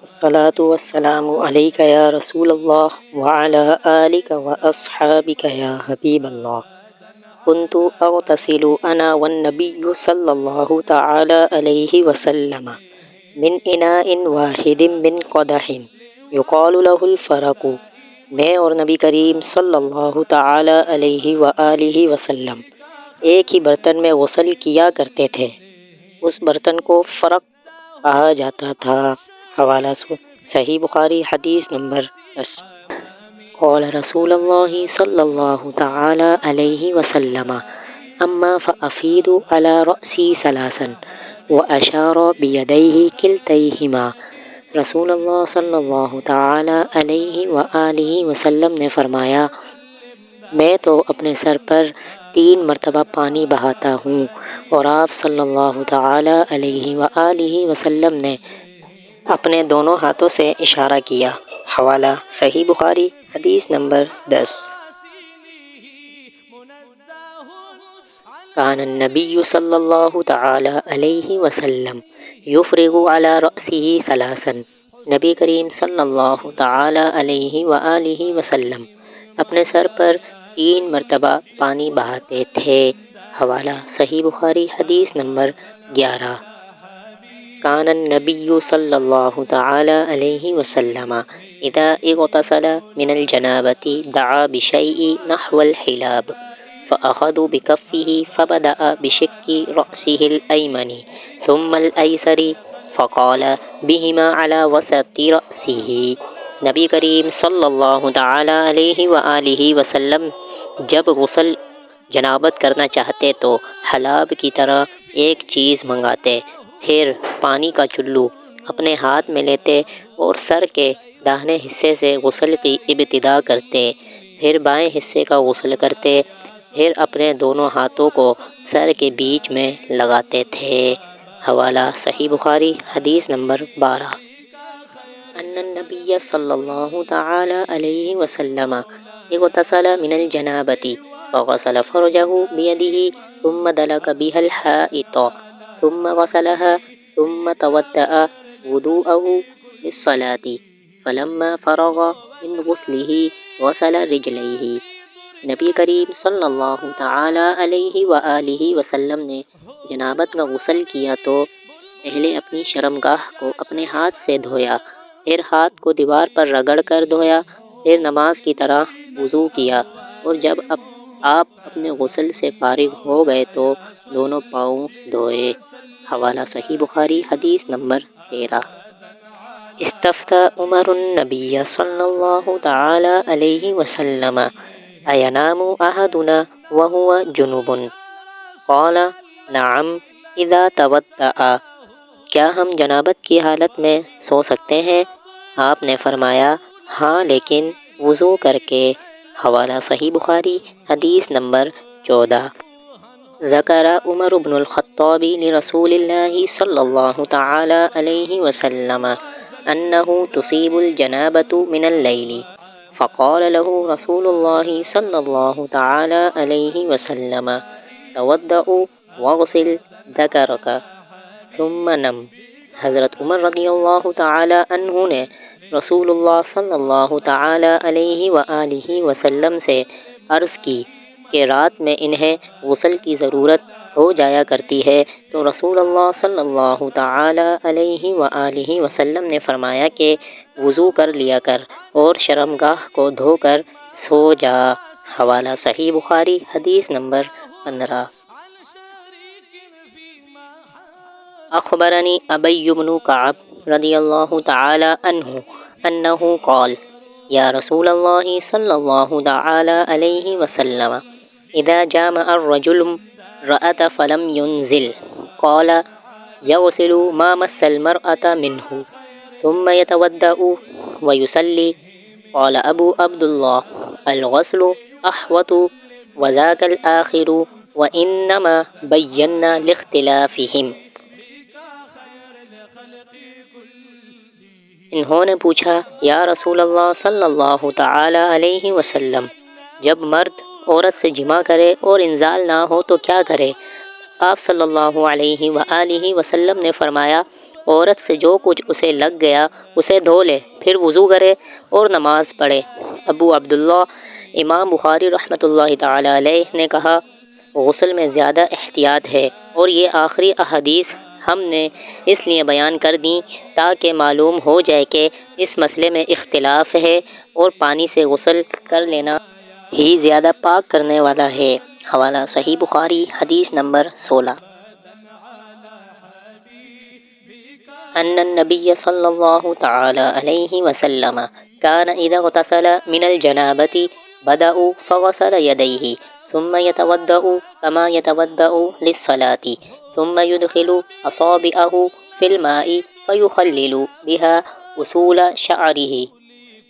الصلاة والسلام عليك يا رسول الله وعلى آلك وأصحابك يا حبيب الله. كنت أغتسل أنا والنبي صلى الله تعالى عليه وسلم من إناء واحد من قدح يقال له الفرق. میں اور نبی کریم صلی اللہ تعالی علیہ وآلہ وسلم ایک ہی برتن میں غسل کیا کرتے تھے، اس برتن کو فرق کہا جاتا تھا۔ حوالہ صحیح بخاری حدیث نمبر 10۔ قال رسول اللہ صلی اللہ تعالی علیہ وسلم اما فافید علی رأسی ثلاثا واشار بیدیہ کلتیہما۔ رسول اللہ صلی اللہ تعالی علیہ وآلہ وسلم نے فرمایا، میں تو اپنے سر پر 3 مرتبہ پانی بہاتا ہوں، اور آپ صلی اللہ تعالی علیہ وآلہ وسلم نے اپنے دونوں ہاتھوں سے اشارہ کیا۔ حوالہ صحیح بخاری حدیث نمبر 10۔ کان النبی صلی اللہ تعالی علیہ وسلم یفرغ علی رأسہ ثلاثا۔ نبی کریم صلی اللہ تعالی علیہ وآلہ وسلم اپنے سر پر 3 مرتبہ پانی بہاتے تھے۔ حوالہ صحیح بخاری حدیث نمبر 11۔ کان النبی صلی اللہ تعالی علیہ وسلم اذا اغتسل من الجنابۃ دعا بشیء نحو الحلاب فأخذ بکفہ فبدأ بشق رأسہ الأیمن ثم الأیسر فقال بہما علی وسط رأسہ۔ نبی کریم صلی اللہ تعالی علیہ وآلہ وسلم جب غسل جنابت کرنا چاہتے تو حلاب کی طرح ایک چیز منگاتے، پھر پانی کا چلو اپنے ہاتھ میں لیتے اور سر کے داہنے حصے سے غسل کی ابتدا کرتے، پھر بائیں حصے کا غسل کرتے، پھر اپنے دونوں ہاتھوں کو سر کے بیچ میں لگاتے تھے۔ حوالہ صحیح بخاری حدیث نمبر 12۔ ان النبی صلی اللہ تعالی علیہ وسلم اغتسل من الجنابۃ فغسل فرجہ بیدہ ثم دلک بها الحائط ثم غسلها ثم تودأ وضوءه للصلاة فلما فرغ من غسلہ غسل رجلیہ۔ نبی کریم صلی اللہ تعالی علیہ وآلہ وسلم نے جنابت کا غسل کیا تو پہلے اپنی شرمگاہ کو اپنے ہاتھ سے دھویا، پھر ہاتھ کو دیوار پر رگڑ کر دھویا، پھر نماز کی طرح وضو کیا، اور جب آپ اپنے غسل سے فارغ ہو گئے تو دونوں پاؤں دھوئے۔ حوالہ صحیح بخاری حدیث نمبر 13۔ استفتى عمر النبی صلی اللہ تعالی علیہ وسلم اینام احدنا وهو جنوب؟ قال نعم اذا تودأ۔ کیا ہم جنابت کی حالت میں سو سکتے ہیں؟ آپ نے فرمایا ہاں لیکن وضو کر کے۔ حوالہ صحیح بخاری حدیث نمبر 14۔ ذکر عمر بن الخطاب لرسول اللہ صلی اللہ تعالی علیہ وسلم انہ تصیب الجنابۃ من اللیل فقال له رسول اللہ صلی اللہ تعالی علیہ وسلم تودأ واغسل ذکرک ثم نم۔ حضرت عمر رضی اللہ تعالی عنہ نے رسول اللہ صلی اللہ تعالی علیہ وآلہ وسلم سے عرض کی کہ رات میں انہیں غسل کی ضرورت ہو جایا کرتی ہے، تو رسول اللہ صلی اللہ تعالی علیہ وآلہ وسلم نے فرمایا کہ وضو کر لیا کر اور شرمگاہ کو دھو کر سو جا۔ حوالہ صحیح بخاری حدیث نمبر 15۔ اخبرنی ابی بن کعب رضی اللہ تعالی عنہ انہ قال یا رسول اللہ صلی اللہ تعالی علیہ وسلم اذا جامع الرجل امرأة فلم ينزل قال يغسل ما مس المرأة منه ثم يتودأ ويصلي قال ابو عبد الله الغسل احوط وذاك الآخر وإنما بينا لاختلافهم۔ انہوں نے پوچھا یا رسول اللہ صلی اللہ تعالی علیہ وسلم، جب مرد عورت سے جماع کرے اور انزال نہ ہو تو کیا کرے؟ آپ صلی اللہ علیہ وآلہ وسلم نے فرمایا عورت سے جو کچھ اسے لگ گیا اسے دھو لے، پھر وضو کرے اور نماز پڑھے۔ ابو عبداللہ امام بخاری رحمۃ اللہ تعالی علیہ نے کہا، غسل میں زیادہ احتیاط ہے، اور یہ آخری احادیث ہم نے اس لیے بیان کر دیں تاکہ معلوم ہو جائے کہ اس مسئلے میں اختلاف ہے اور پانی سے غسل کر لینا ہی زیادہ پاک کرنے والا ہے۔ حوالہ صحیح بخاری، حدیث نمبر 16۔ ان النبی صلی اللہ تعالی علیہ وسلم كان اذا اغتسل من الجنابة بدأ فغسل يديه ثم يتوضأ كما يتوضأ للصلاة ثم يدخل أصابعه في الماء فيخلل بها أصول شعره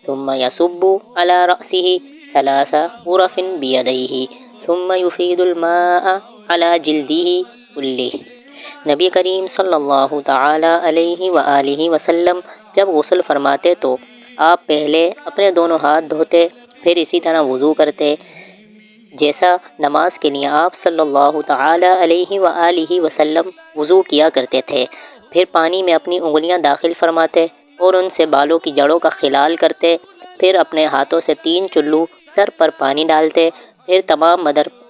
ثم يصب على رأسه 3 غرف بيديه ثم يفيض الماء على جلده كله۔ نبی کریم صلی اللہ تعالی علیہ وآلہ وسلم جب غسل فرماتے تو آپ پہلے اپنے دونوں ہاتھ دھوتے، پھر اسی طرح وضو کرتے جیسا نماز کے لیے آپ صلی اللہ تعالی علیہ وآلہ وسلم وضو کیا کرتے تھے، پھر پانی میں اپنی انگلیاں داخل فرماتے اور ان سے بالوں کی جڑوں کا خلال کرتے، پھر اپنے ہاتھوں سے 3 چلو سر پر پانی ڈالتے، پھر تمام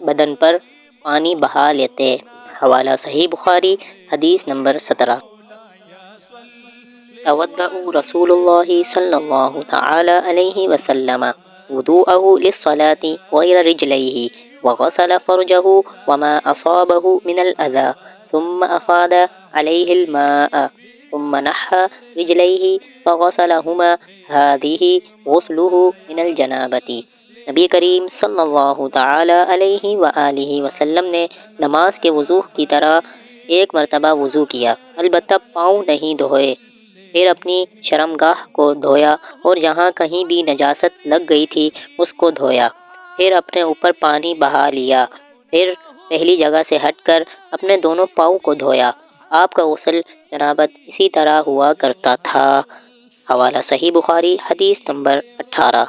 بدن پر پانی بہا لیتے۔ حوالہ صحیح بخاری، حدیث نمبر 17۔ توضأ رسول اللہ صلی اللہ تعالی علیہ وسلم وضوءه للصلاة غير رجليه وغسل فرجه وما أصابه من الأذى ثم أفاض عليه الماء ثم نحى رجليه فغسلهما، هذه غسله من الجنابة۔ نبی کریم صلی اللہ تعالی علیہ وآلہ وسلم نے نماز کے وضو کی طرح ایک مرتبہ وضو کیا، البتہ پاؤں نہیں دھوئے، پھر اپنی شرمگاہ کو دھویا اور جہاں کہیں بھی نجاست لگ گئی تھی اس کو دھویا، پھر اپنے اوپر پانی بہا لیا، پھر پہلی جگہ سے ہٹ کر اپنے دونوں پاؤں کو دھویا۔ آپ کا غسل جنابت اسی طرح ہوا کرتا تھا۔ حوالہ صحیح بخاری، حدیث نمبر 18۔